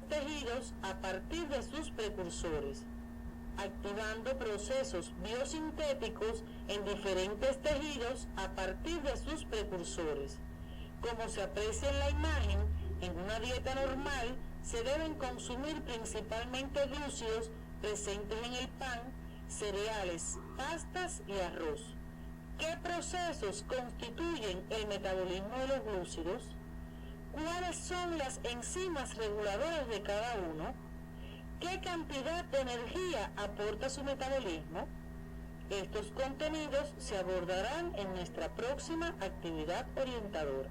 tejidos a partir de sus precursores, activando procesos biosintéticos en diferentes tejidos a partir de sus precursores. Como se aprecia en la imagen, en una dieta normal se deben consumir principalmente glúcidos presentes en el pan, cereales, pastas y arroz. ¿Qué procesos constituyen el metabolismo de los glúcidos? ¿Cuáles son las enzimas reguladoras de cada uno? ¿Qué cantidad de energía aporta su metabolismo? Estos contenidos se abordarán en nuestra próxima actividad orientadora.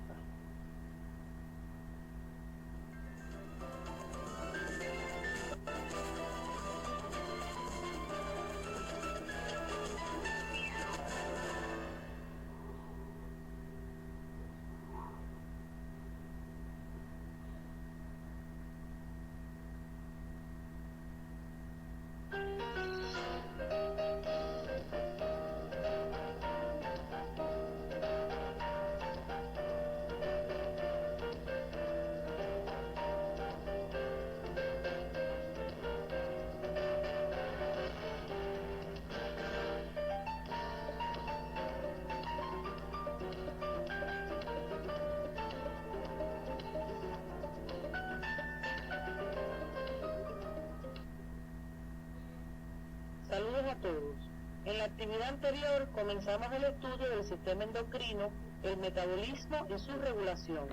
Saludos a todos. En la actividad anterior comenzamos el estudio del sistema endocrino, el metabolismo y su regulación.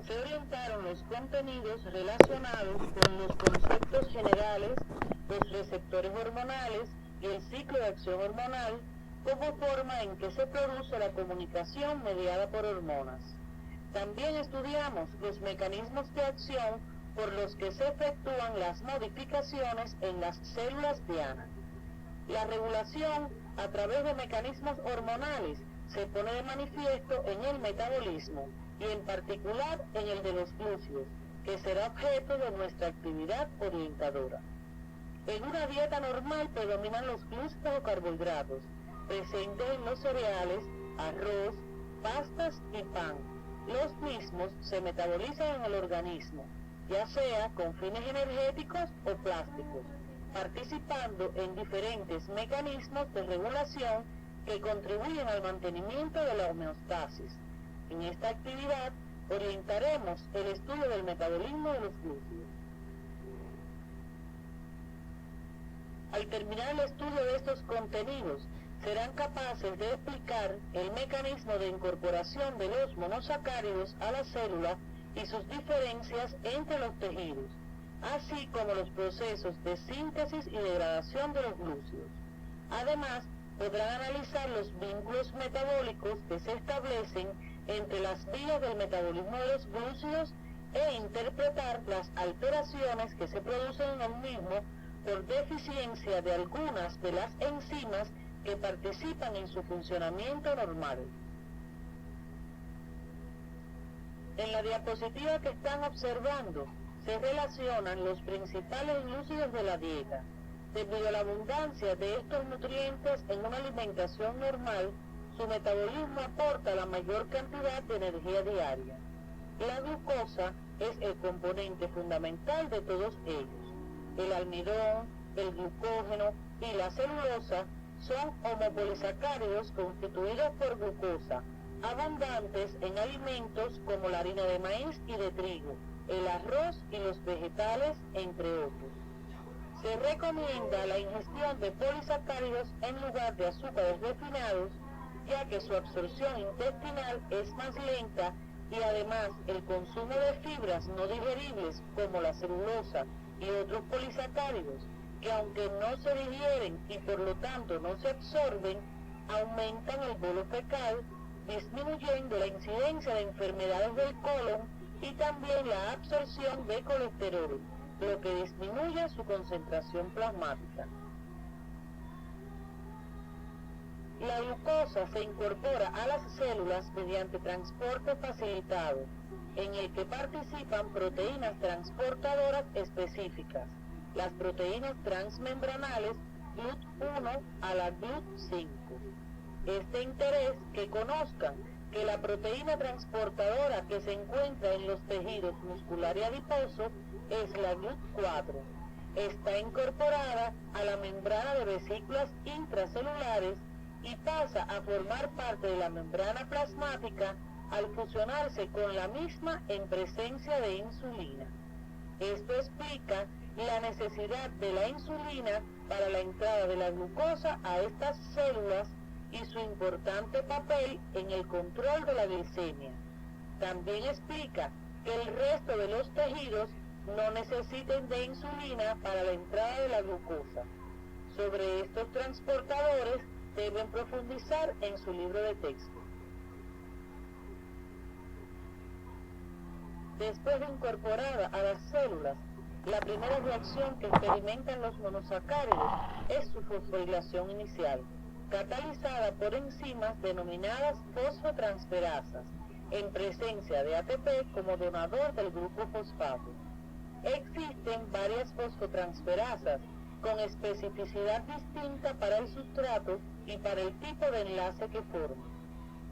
Se orientaron los contenidos relacionados con los conceptos generales, los receptores hormonales y el ciclo de acción hormonal como forma en que se produce la comunicación mediada por hormonas. También estudiamos los mecanismos de acción por los que se efectúan las modificaciones en las células diana. La regulación a través de mecanismos hormonales se pone de manifiesto en el metabolismo y en particular en el de los glúcidos, que será objeto de nuestra actividad orientadora. En una dieta normal predominan los glúcidos o carbohidratos, presentes en los cereales, arroz, pastas y pan. Los mismos se metabolizan en el organismo, ya sea con fines energéticos o plásticos, participando en diferentes mecanismos de regulación que contribuyen al mantenimiento de la homeostasis. En esta actividad orientaremos el estudio del metabolismo de los glúcidos. Al terminar el estudio de estos contenidos, serán capaces de explicar el mecanismo de incorporación de los monosacáridos a la célula y sus diferencias entre los tejidos, así como los procesos de síntesis y degradación de los glúcidos. Además, podrán analizar los vínculos metabólicos que se establecen entre las vías del metabolismo de los glúcidos e interpretar las alteraciones que se producen en el mismo por deficiencia de algunas de las enzimas que participan en su funcionamiento normal. En la diapositiva que están observando, se relacionan los principales glúcidos de la dieta. Debido a la abundancia de estos nutrientes en una alimentación normal, su metabolismo aporta la mayor cantidad de energía diaria. La glucosa es el componente fundamental de todos ellos. El almidón, el glucógeno y la celulosa son homopolisacáridos constituidos por glucosa, abundantes en alimentos como la harina de maíz y de trigo, el arroz y los vegetales, entre otros. Se recomienda la ingestión de polisacáridos en lugar de azúcares refinados, ya que su absorción intestinal es más lenta y además el consumo de fibras no digeribles como la celulosa y otros polisacáridos, que aunque no se digieren y por lo tanto no se absorben, aumentan el bolo fecal, disminuyendo la incidencia de enfermedades del colon y también la absorción de colesterol, lo que disminuye su concentración plasmática. La glucosa se incorpora a las células mediante transporte facilitado, en el que participan proteínas transportadoras específicas, las proteínas transmembranales GLUT1 a la GLUT5. Es de interés que conozcan que la proteína transportadora que se encuentra en los tejidos muscular y adiposo es la GLUT4. Está incorporada a la membrana de vesículas intracelulares y pasa a formar parte de la membrana plasmática al fusionarse con la misma en presencia de insulina. Esto explica la necesidad de la insulina para la entrada de la glucosa a estas células y su importante papel en el control de la glicemia. También explica que el resto de los tejidos no necesiten de insulina para la entrada de la glucosa. Sobre estos transportadores deben profundizar en su libro de texto. Después de incorporada a las células, la primera reacción que experimentan los monosacáridos es su fosforilación inicial, catalizada por enzimas denominadas fosfotransferasas, en presencia de ATP como donador del grupo fosfato. Existen varias fosfotransferasas con especificidad distinta para el sustrato y para el tipo de enlace que forman.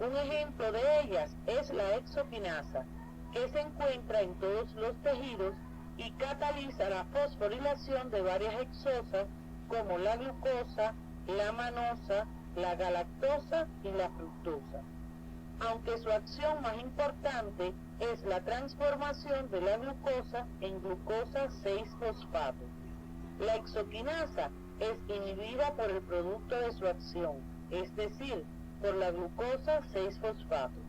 Un ejemplo de ellas es la hexoquinasa, que se encuentra en todos los tejidos y cataliza la fosforilación de varias hexosas como la glucosa, la manosa, la galactosa y la fructosa. Aunque su acción más importante es la transformación de la glucosa en glucosa 6-fosfato. La hexoquinasa es inhibida por el producto de su acción, es decir, por la glucosa 6-fosfato.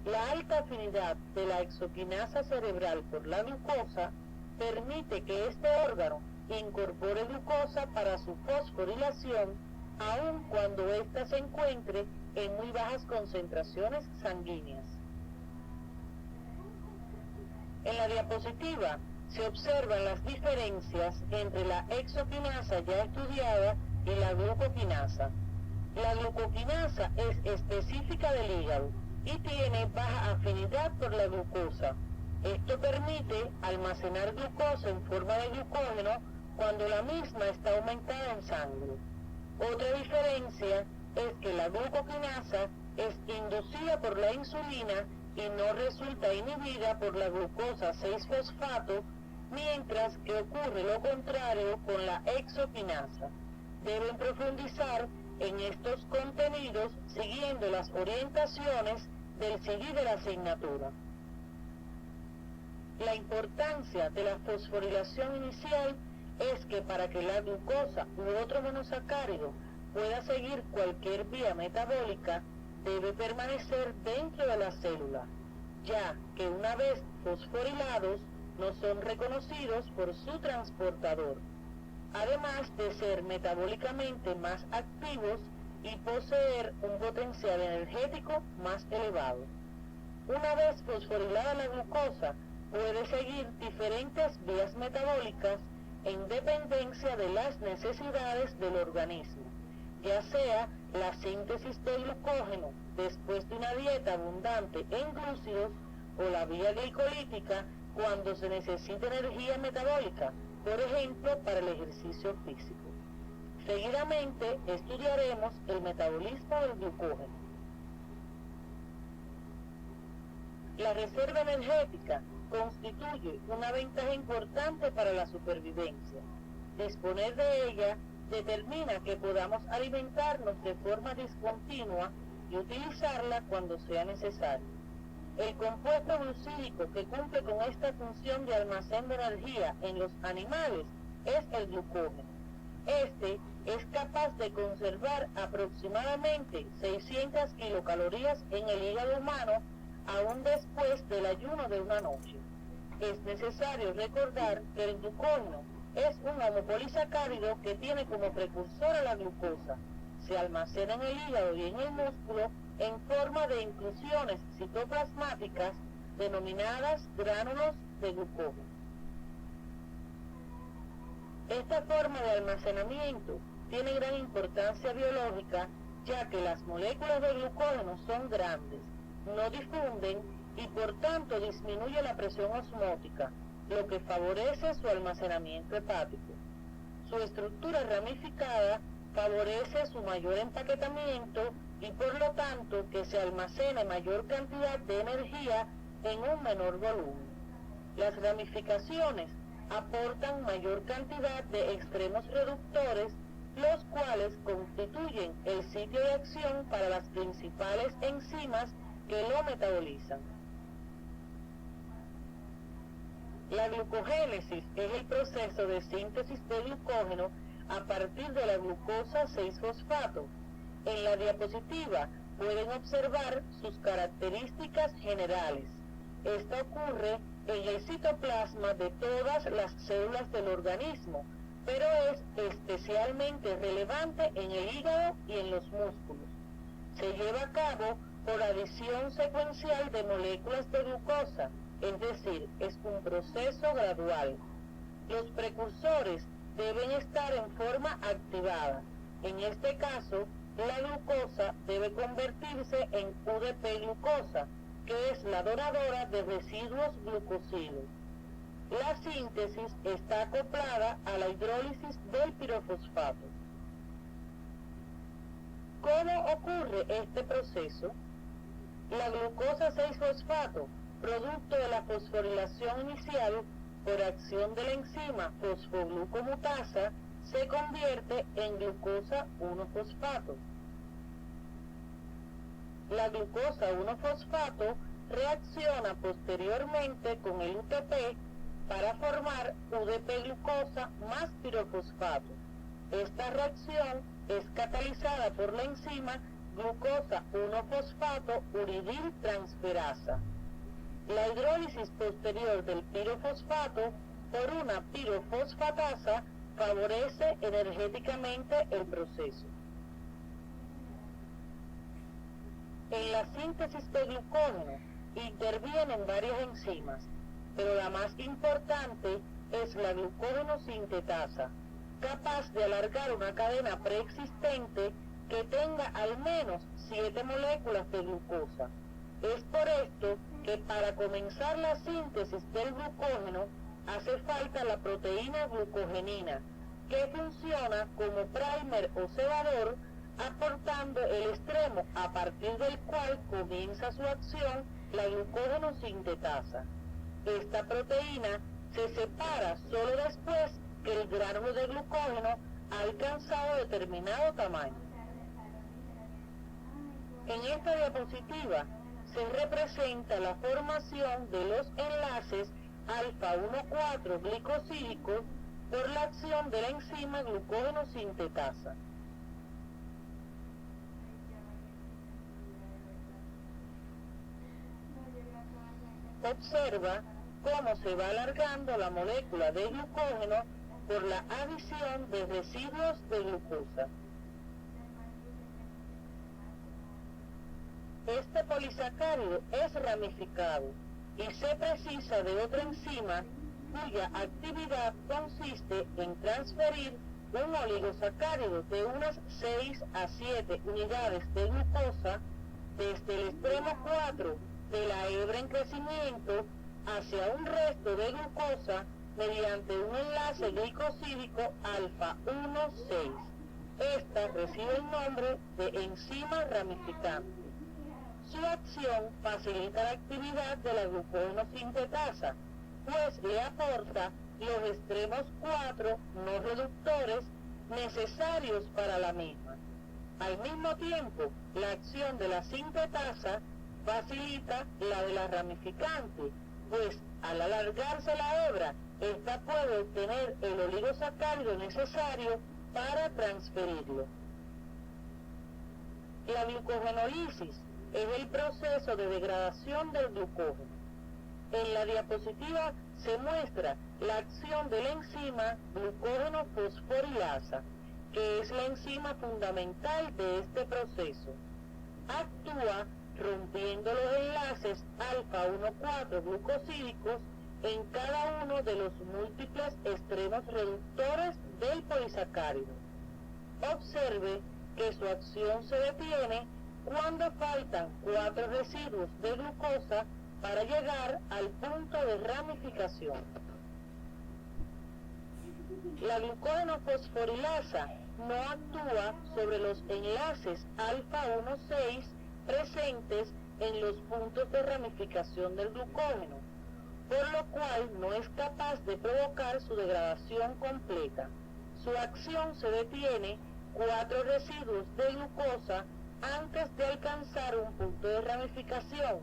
La alta afinidad de la hexoquinasa cerebral por la glucosa permite que este órgano incorpore glucosa para su fosforilación, aun cuando ésta se encuentre en muy bajas concentraciones sanguíneas. En la diapositiva se observan las diferencias entre la hexoquinasa ya estudiada y la glucoquinasa. La glucoquinasa es específica del hígado y tiene baja afinidad por la glucosa. Esto permite almacenar glucosa en forma de glucógeno cuando la misma está aumentada en sangre. Otra diferencia es que la glucoquinasa es inducida por la insulina y no resulta inhibida por la glucosa 6-fosfato, mientras que ocurre lo contrario con la hexoquinasa. Deben profundizar en estos contenidos siguiendo las orientaciones del CD de la asignatura. La importancia de la fosforilación inicial es que para que la glucosa u otro monosacárido pueda seguir cualquier vía metabólica, debe permanecer dentro de la célula, ya que una vez fosforilados no son reconocidos por su transportador, además de ser metabólicamente más activos y poseer un potencial energético más elevado. Una vez fosforilada la glucosa, puede seguir diferentes vías metabólicas en dependencia de las necesidades del organismo, ya sea la síntesis de glucógeno después de una dieta abundante en glúcidos o la vía glicolítica cuando se necesita energía metabólica, por ejemplo, para el ejercicio físico. Seguidamente estudiaremos el metabolismo del glucógeno. La reserva energética constituye una ventaja importante para la supervivencia. Disponer de ella determina que podamos alimentarnos de forma discontinua y utilizarla cuando sea necesario. El compuesto glucídico que cumple con esta función de almacén de energía en los animales es el glucógeno. Este es capaz de conservar aproximadamente 600 kilocalorías en el hígado humano aún después del ayuno de una noche. Es necesario recordar que el glucógeno es un homopolisacárido que tiene como precursor a la glucosa. Se almacena en el hígado y en el músculo en forma de inclusiones citoplasmáticas denominadas gránulos de glucógeno. Esta forma de almacenamiento tiene gran importancia biológica, ya que las moléculas de glucógeno son grandes, no difunden y por tanto disminuye la presión osmótica, lo que favorece su almacenamiento hepático. Su estructura ramificada favorece su mayor empaquetamiento y por lo tanto que se almacene mayor cantidad de energía en un menor volumen. Las ramificaciones aportan mayor cantidad de extremos reductores, los cuales constituyen el sitio de acción para las principales enzimas que lo metabolizan. La glucogénesis es el proceso de síntesis de glucógeno a partir de la glucosa 6-fosfato. En la diapositiva pueden observar sus características generales. Esto ocurre en el citoplasma de todas las células del organismo, pero es especialmente relevante en el hígado y en los músculos. Se lleva a cabo por adición secuencial de moléculas de glucosa, es decir, es un proceso gradual. Los precursores deben estar en forma activada. En este caso, la glucosa debe convertirse en UDP-glucosa, que es la donadora de residuos glucósidos. La síntesis está acoplada a la hidrólisis del pirofosfato. ¿Cómo ocurre este proceso? La glucosa 6-fosfato, producto de la fosforilación inicial por acción de la enzima fosfoglucomutasa, se convierte en glucosa 1-fosfato. La glucosa 1-fosfato reacciona posteriormente con el UTP para formar UDP-glucosa más pirofosfato. Esta reacción es catalizada por la enzima glucosa 1-fosfato uridil transferasa. La hidrólisis posterior del pirofosfato por una pirofosfatasa favorece energéticamente el proceso. En la síntesis de glucógeno intervienen varias enzimas, pero la más importante es la glucógeno sintetasa, capaz de alargar una cadena preexistente que tenga al menos 7 moléculas de glucosa. Es por esto que para comenzar la síntesis del glucógeno hace falta la proteína glucogenina, que funciona como primer o cebador, aportando el extremo a partir del cual comienza su acción la glucógeno sintetasa. Esta proteína se separa solo después que el gránulo de glucógeno ha alcanzado determinado tamaño. En esta diapositiva se representa la formación de los enlaces alfa-1,4 glicosídicos por la acción de la enzima glucógeno sintetasa. Observa cómo se va alargando la molécula de glucógeno por la adición de residuos de glucosa. Este polisacárido es ramificado y se precisa de otra enzima cuya actividad consiste en transferir un oligosacárido de unas 6 a 7 unidades de glucosa desde el extremo 4 de la hebra en crecimiento hacia un resto de glucosa mediante un enlace glicosídico alfa-1,6. Esta recibe el nombre de enzima ramificante. Su acción facilita la actividad de la glucógeno sintetasa, pues le aporta los extremos 4 no reductores necesarios para la misma. Al mismo tiempo, la acción de la sintetasa facilita la de la ramificante, pues al alargarse la hebra, ésta puede obtener el oligosacárido necesario para transferirlo. La glucogenólisis es el proceso de degradación del glucógeno. En la diapositiva se muestra la acción de la enzima glucógeno fosforilasa, que es la enzima fundamental de este proceso. Actúa rompiendo los enlaces alfa-1,4 glucosídicos en cada uno de los múltiples extremos reductores del polisacárido. Observe que su acción se detiene cuando faltan 4 residuos de glucosa para llegar al punto de ramificación. La glucógeno fosforilasa no actúa sobre los enlaces alfa 1,6 presentes en los puntos de ramificación del glucógeno, por lo cual no es capaz de provocar su degradación completa. Su acción se detiene 4 residuos de glucosa antes de alcanzar un punto de ramificación.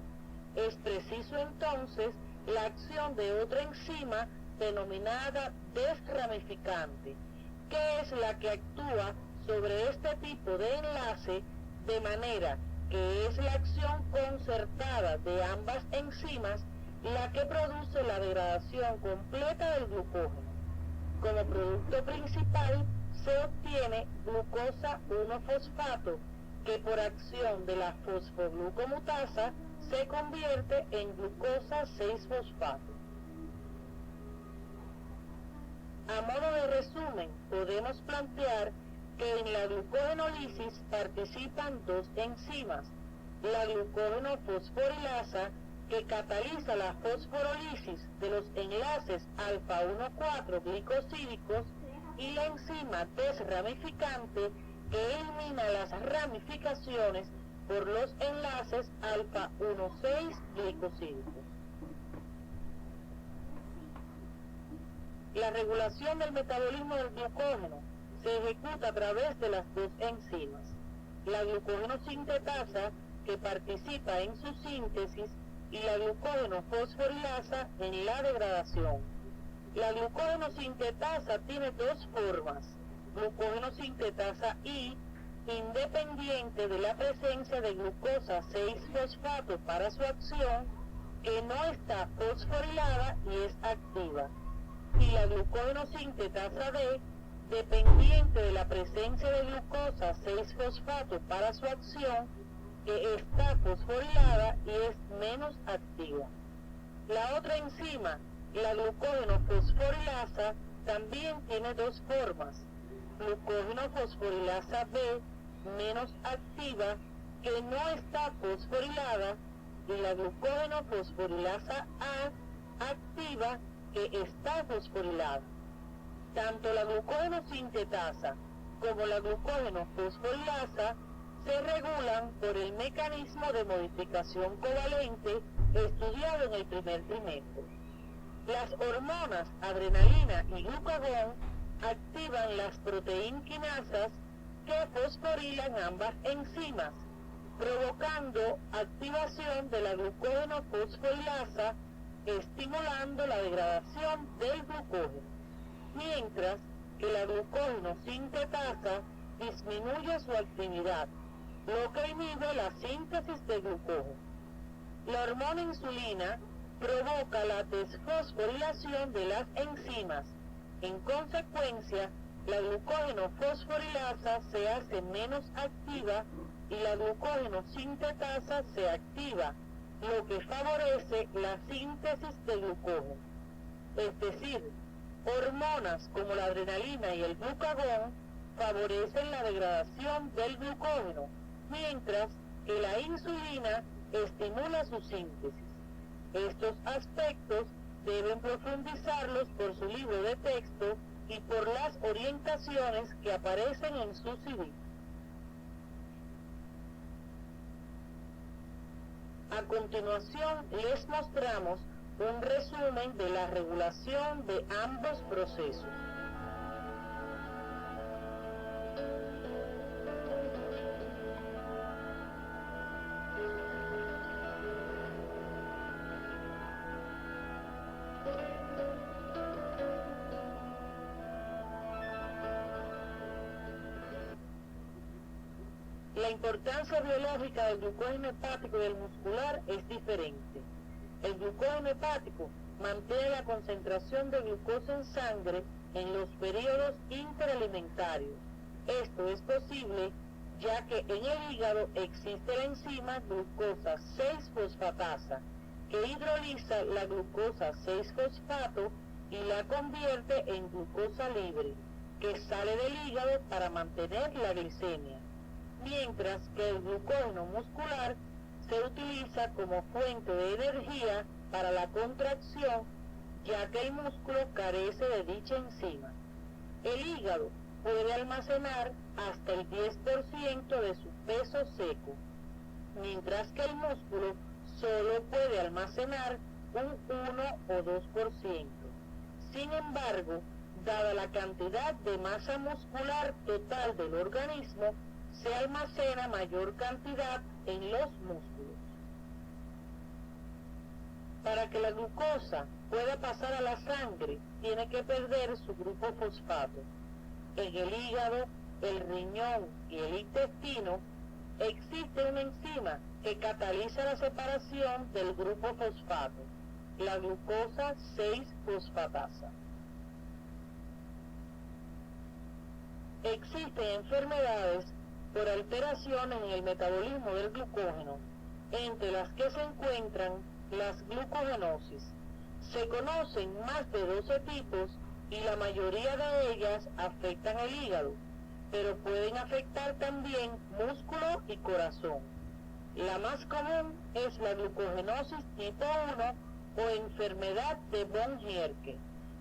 Es preciso entonces la acción de otra enzima denominada desramificante, que es la que actúa sobre este tipo de enlace, de manera que es la acción concertada de ambas enzimas la que produce la degradación completa del glucógeno. Como producto principal se obtiene glucosa 1-fosfato, que por acción de la fosfoglucomutasa se convierte en glucosa 6-fosfato. A modo de resumen, podemos plantear que en la glucogenólisis participan 2 enzimas, la glucógeno-fosforilasa, que cataliza la fosforólisis de los enlaces alfa 1,4 glicosídicos, y la enzima desramificante, que elimina las ramificaciones por los enlaces alfa 1,6 glicosídicos. La regulación del metabolismo del glucógeno se ejecuta a través de las 2 enzimas, la glucógeno sintetasa, que participa en su síntesis, y la glucógeno fosforilasa en la degradación. La glucógeno sintetasa tiene 2 formas: glucógeno sintetasa I, independiente de la presencia de glucosa 6-fosfato para su acción, que no está fosforilada y es activa, y la glucógeno sintetasa D, dependiente de la presencia de glucosa 6-fosfato para su acción, que está fosforilada y es menos activa. La otra enzima, la glucógeno fosforilasa, también tiene 2 formas: glucógeno fosforilasa B, menos activa, que no está fosforilada, y la glucógeno fosforilasa A, activa, que está fosforilada. Tanto la glucógeno sintetasa como la glucógeno fosforilasa se regulan por el mecanismo de modificación covalente estudiado en el primer trimestre. Las hormonas adrenalina y glucagón activan las proteinquinasas que fosforilan ambas enzimas, provocando activación de la glucógeno fosforilasa, estimulando la degradación del glucógeno, mientras que la glucógeno sintetasa disminuye su actividad, lo que inhibe la síntesis de glucógeno. La hormona insulina provoca la desfosforilación de las enzimas. En consecuencia, la glucógeno fosforilasa se hace menos activa y la glucógeno sintetasa se activa, lo que favorece la síntesis de glucógeno. Es decir, hormonas como la adrenalina y el glucagón favorecen la degradación del glucógeno, mientras que la insulina estimula su síntesis. Estos aspectos deben profundizarlos por su libro de texto y por las orientaciones que aparecen en su CD. A continuación les mostramos un resumen de la regulación de ambos procesos. La importancia biológica del glucógeno hepático y del muscular es diferente. El glucógeno hepático mantiene la concentración de glucosa en sangre en los periodos interalimentarios. Esto es posible ya que en el hígado existe la enzima glucosa 6-fosfatasa, que hidroliza la glucosa 6-fosfato y la convierte en glucosa libre, que sale del hígado para mantener la glicemia, mientras que el glucógeno muscular se utiliza como fuente de energía para la contracción, ya que el músculo carece de dicha enzima. El hígado puede almacenar hasta el 10% de su peso seco, mientras que el músculo solo puede almacenar un 1 o 2%. Sin embargo, dada la cantidad de masa muscular total del organismo, se almacena mayor cantidad en los músculos. Para que la glucosa pueda pasar a la sangre, tiene que perder su grupo fosfato. En el hígado, el riñón y el intestino existe una enzima que cataliza la separación del grupo fosfato, la glucosa 6-fosfatasa. Existen enfermedades por alteraciones en el metabolismo del glucógeno, entre las que se encuentran las glucogenosis. Se conocen más de 12 tipos y la mayoría de ellas afectan el hígado, pero pueden afectar también músculo y corazón. La más común es la glucogenosis tipo 1 o enfermedad de von Gierke,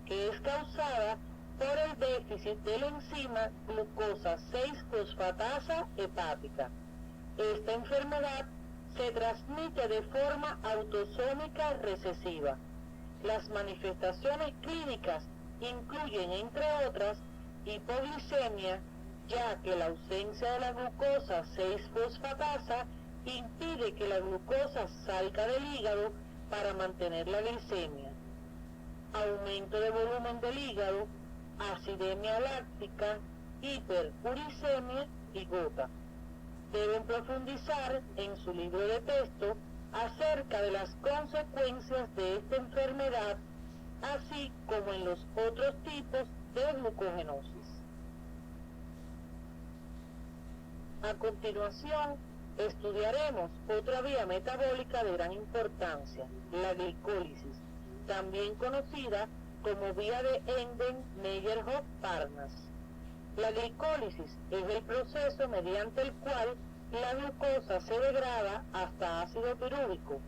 que es causada por el déficit de la enzima glucosa 6-fosfatasa hepática. Esta enfermedad se transmite de forma autosómica recesiva. Las manifestaciones clínicas incluyen, entre otras, hipoglicemia, ya que la ausencia de la glucosa 6-fosfatasa impide que la glucosa salga del hígado para mantener la glicemia, aumento de volumen del hígado, acidemia láctica, hiperuricemia y gota. Deben profundizar en su libro de texto acerca de las consecuencias de esta enfermedad, así como en los otros tipos de glucogenosis. A continuación, estudiaremos otra vía metabólica de gran importancia, la glicólisis, también conocida como vía de Enden-Meyerhof-Parnas. La glicólisis es el proceso mediante el cual la glucosa se degrada hasta ácido pirúvico.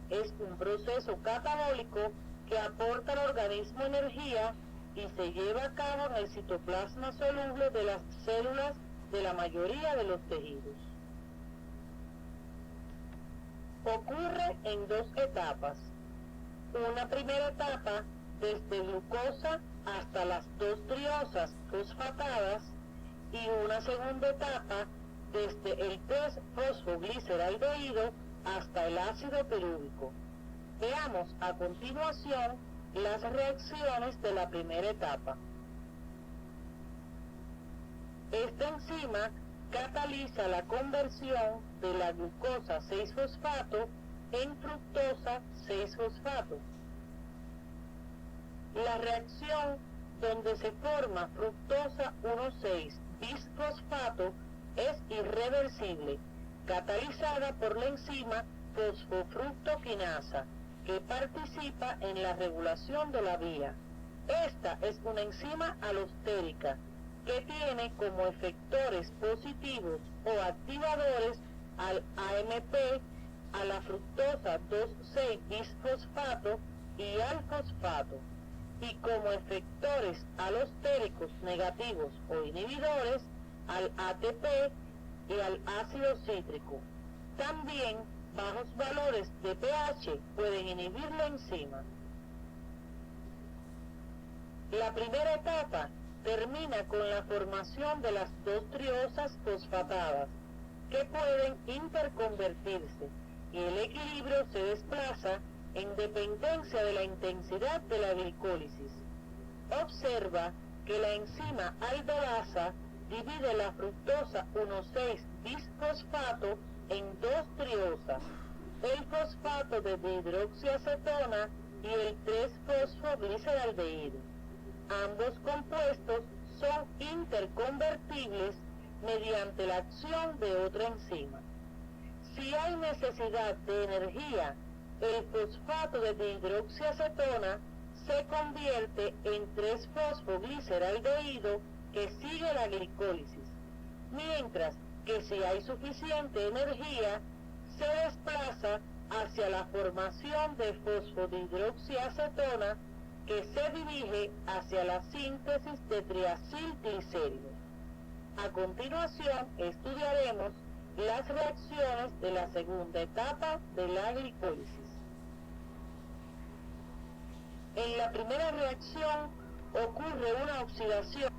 Es un proceso catabólico que aporta al organismo energía y se lleva a cabo en el citoplasma soluble de las células de la mayoría de los tejidos. Ocurre en dos etapas. Una primera etapa desde glucosa hasta las 2-triosas fosfatadas y una segunda etapa desde el 3-fosfogliceraldehído hasta el ácido pirúvico. Veamos a continuación las reacciones de la primera etapa. Esta enzima cataliza la conversión de la glucosa 6-fosfato en fructosa 6-fosfato. La reacción donde se forma fructosa 1,6-bisfosfato es irreversible, catalizada por la enzima fosfofructoquinasa, que participa en la regulación de la vía. Esta es una enzima alostérica, que tiene como efectores positivos o activadores al AMP, a la fructosa 2,6-bisfosfato y al fosfato, y como efectores alostéricos negativos o inhibidores al ATP y al ácido cítrico. También bajos valores de pH pueden inhibir la enzima. La primera etapa termina con la formación de las 2-triosas fosfatadas, que pueden interconvertirse, y el equilibrio se desplaza en dependencia de la intensidad de la glicólisis. Observa que la enzima aldolasa divide la fructosa 1,6-bisfosfato en 2 triosas, el fosfato de dihidroxiacetona y el 3-fosfogliceraldehído. Ambos compuestos son interconvertibles mediante la acción de otra enzima. Si hay necesidad de energía, el fosfato de dihidroxiacetona se convierte en 3-fosfogliceraldehído que sigue la glicólisis, mientras que si hay suficiente energía, se desplaza hacia la formación de fosfodihidroxiacetona, que se dirige hacia la síntesis de triacilglicérido. A continuación, estudiaremos las reacciones de la segunda etapa de la glicólisis. En la primera reacción ocurre una oxidación